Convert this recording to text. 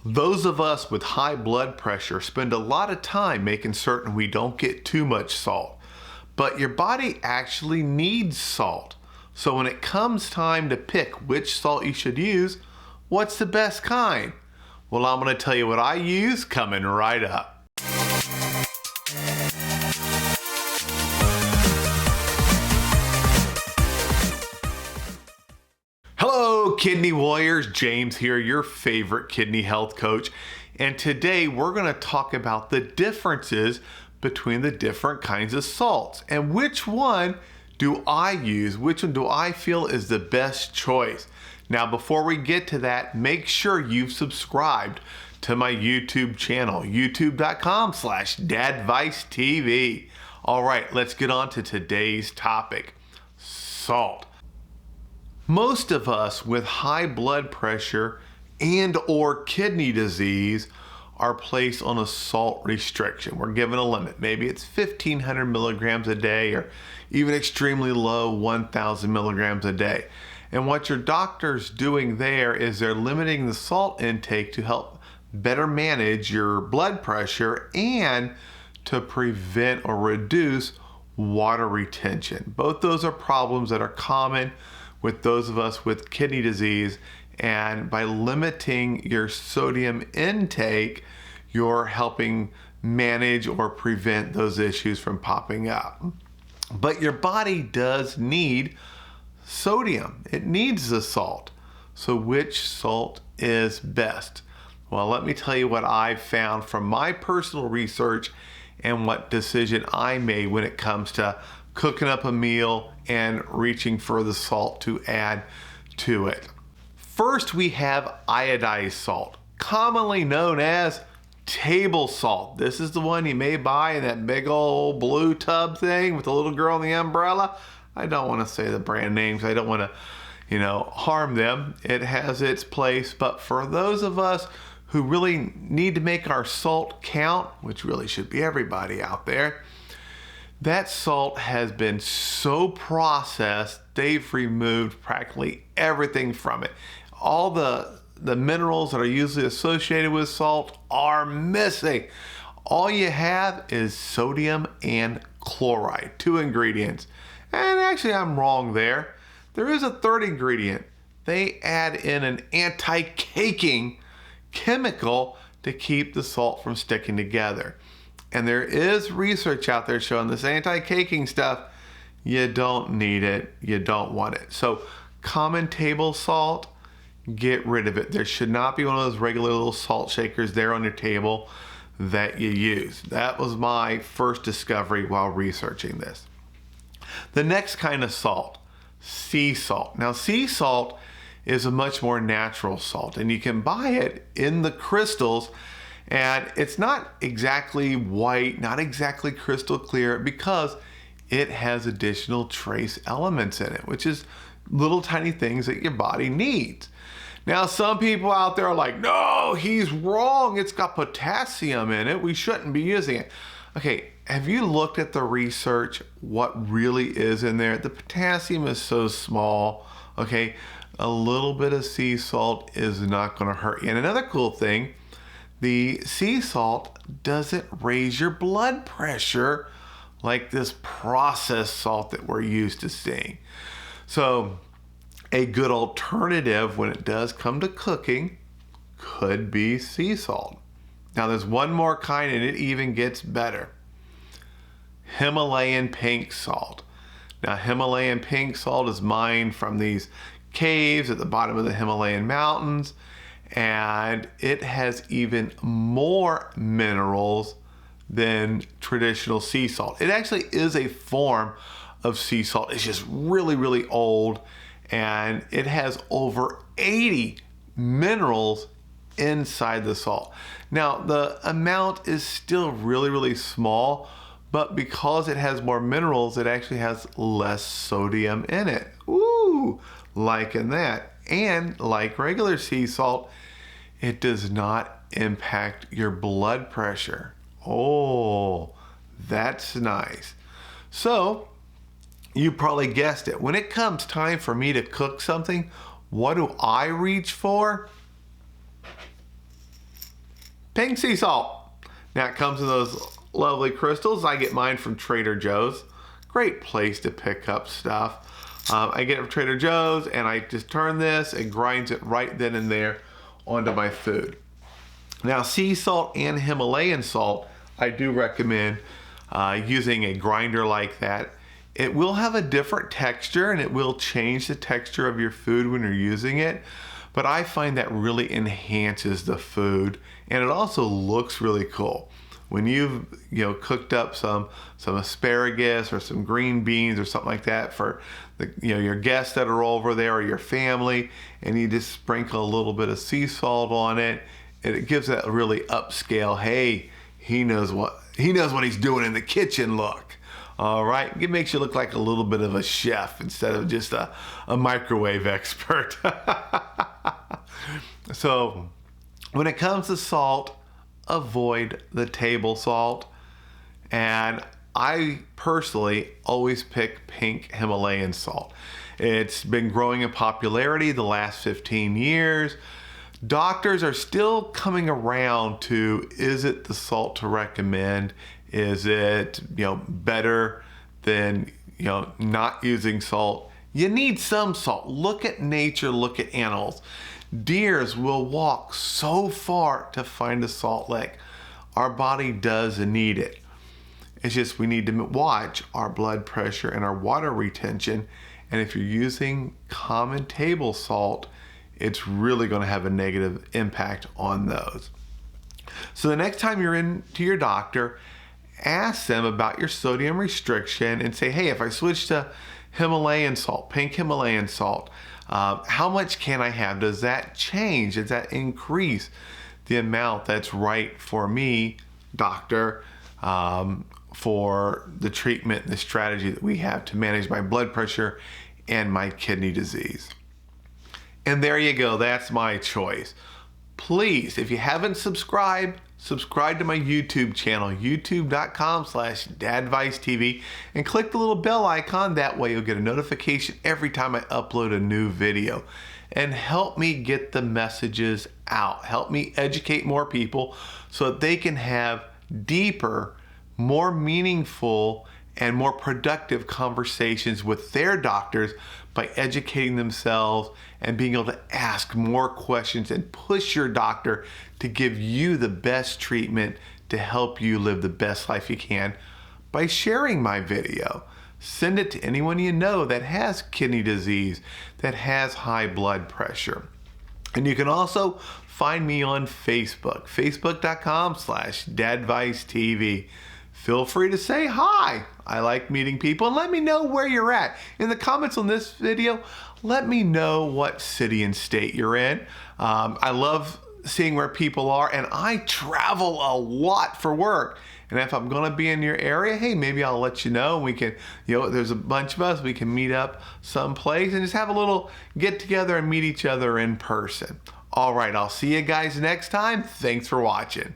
Those of us with high blood pressure spend a lot of time making certain we don't get too much salt. But your body actually needs salt. So when it comes time to pick which salt you should use, what's the best kind? Well, I'm going to tell you what I use coming right up. Hello, kidney warriors. James here, your favorite kidney health coach. And today we're going to talk about the differences between the different kinds of salts and which one do I use, which one do I feel is the best choice. Now, before we get to that, make sure you've subscribed to my YouTube channel, youtube.com/DadviceTV. All right, let's get on to today's topic, salt. Most of us with high blood pressure and or kidney disease are placed on a salt restriction. We're given a limit. Maybe it's 1,500 milligrams a day or even extremely low 1,000 milligrams a day. And what your doctor's doing there is they're limiting the salt intake to help better manage your blood pressure and to prevent or reduce water retention. Both those are problems that are common with those of us with kidney disease, and by limiting your sodium intake, you're helping manage or prevent those issues from popping up. But your body does need sodium. It needs the salt. So which salt is best? Well, let me tell you what I've found from my personal research and what decision I made when it comes to cooking up a meal and reaching for the salt to add to it. First, we have iodized salt, commonly known as table salt. This is the one you may buy in that big old blue tub thing with the little girl on the umbrella. I don't want to say the brand names. I don't want to, harm them. It has its place, but for those of us who really need to make our salt count, which really should be everybody out there, that salt has been so processed, they've removed practically everything from it. All the minerals that are usually associated with salt are missing. All you have is sodium and chloride, 2 ingredients. And actually, I'm wrong there. There is a third ingredient. They add in an anti-caking chemical to keep the salt from sticking together. And there is research out there showing this anti-caking stuff, you don't need it, you don't want it. So common table salt, get rid of it. There should not be one of those regular little salt shakers there on your table that you use. That was my first discovery while researching this. The next kind of salt, sea salt. Now, sea salt is a much more natural salt, and you can buy it in the crystals. And it's not exactly white, not exactly crystal clear, because it has additional trace elements in it, which is little tiny things that your body needs. Now, some people out there are like, no, he's wrong. It's got potassium in it. We shouldn't be using it. Okay, have you looked at the research, what really is in there? The potassium is so small, okay? A little bit of sea salt is not gonna hurt you. And another cool thing, the sea salt doesn't raise your blood pressure like this processed salt that we're used to seeing. So a good alternative when it does come to cooking could be sea salt. Now there's one more kind and it even gets better. Himalayan pink salt. Now Himalayan pink salt is mined from these caves at the bottom of the Himalayan mountains, and it has even more minerals than traditional sea salt. It actually is a form of sea salt. It's just really, really old, and it has over 80 minerals inside the salt. Now, the amount is still really, really small, but because it has more minerals, it actually has less sodium in it. Ooh, liking that. And like regular sea salt, it does not impact your blood pressure. Oh, that's nice. So you probably guessed it. When it comes time for me to cook something, what do I reach for? pink sea salt. Now it comes in those lovely crystals. I get mine from Trader Joe's. Great place to pick up stuff. I get it from Trader Joe's and I just turn this and grinds it right then and there onto my food. Now sea salt and Himalayan salt, I do recommend using a grinder like that. It will have a different texture and it will change the texture of your food when you're using it. But I find that really enhances the food and it also looks really cool. When you've cooked up some asparagus or some green beans or something like that for your guests that are over there or your family, and you just sprinkle a little bit of sea salt on it, and it gives that really upscale, hey, he knows what he's doing in the kitchen look. All right, it makes you look like a little bit of a chef instead of just a microwave expert. So when it comes to salt, avoid the table salt. And I personally always pick pink Himalayan salt. It's been growing in popularity the last 15 years. Doctors are still coming around to, is it the salt to recommend? Is it better than not using salt? You need some salt. Look at nature, look at animals. Deers will walk so far to find a salt lick. Our body does need it. It's just we need to watch our blood pressure and our water retention. And if you're using common table salt, it's really going to have a negative impact on those. So the next time you're in to your doctor, ask them about your sodium restriction and say, hey, if I switch to Himalayan salt, pink Himalayan salt, how much can I have? Does that change? Does that increase the amount that's right for me, doctor, for the treatment and the strategy that we have to manage my blood pressure and my kidney disease? And there you go. That's my choice. Please, if you haven't subscribed, subscribe to my YouTube channel, youtube.com/DadviceTV, and click the little bell icon. That way you'll get a notification every time I upload a new video. And help me get the messages out. Help me educate more people so that they can have deeper, more meaningful, and more productive conversations with their doctors by educating themselves and being able to ask more questions and push your doctor to give you the best treatment to help you live the best life you can by sharing my video. Send it to anyone you know that has kidney disease, that has high blood pressure. And you can also find me on Facebook, facebook.com/DadviceTV. Feel free to say hi. I like meeting people, and let me know where you're at. In the comments on this video, let me know what city and state you're in. I love seeing where people are, and I travel a lot for work. And if I'm gonna be in your area, hey, maybe I'll let you know. We can, there's a bunch of us, we can meet up someplace and just have a little get together and meet each other in person. All right, I'll see you guys next time. Thanks for watching.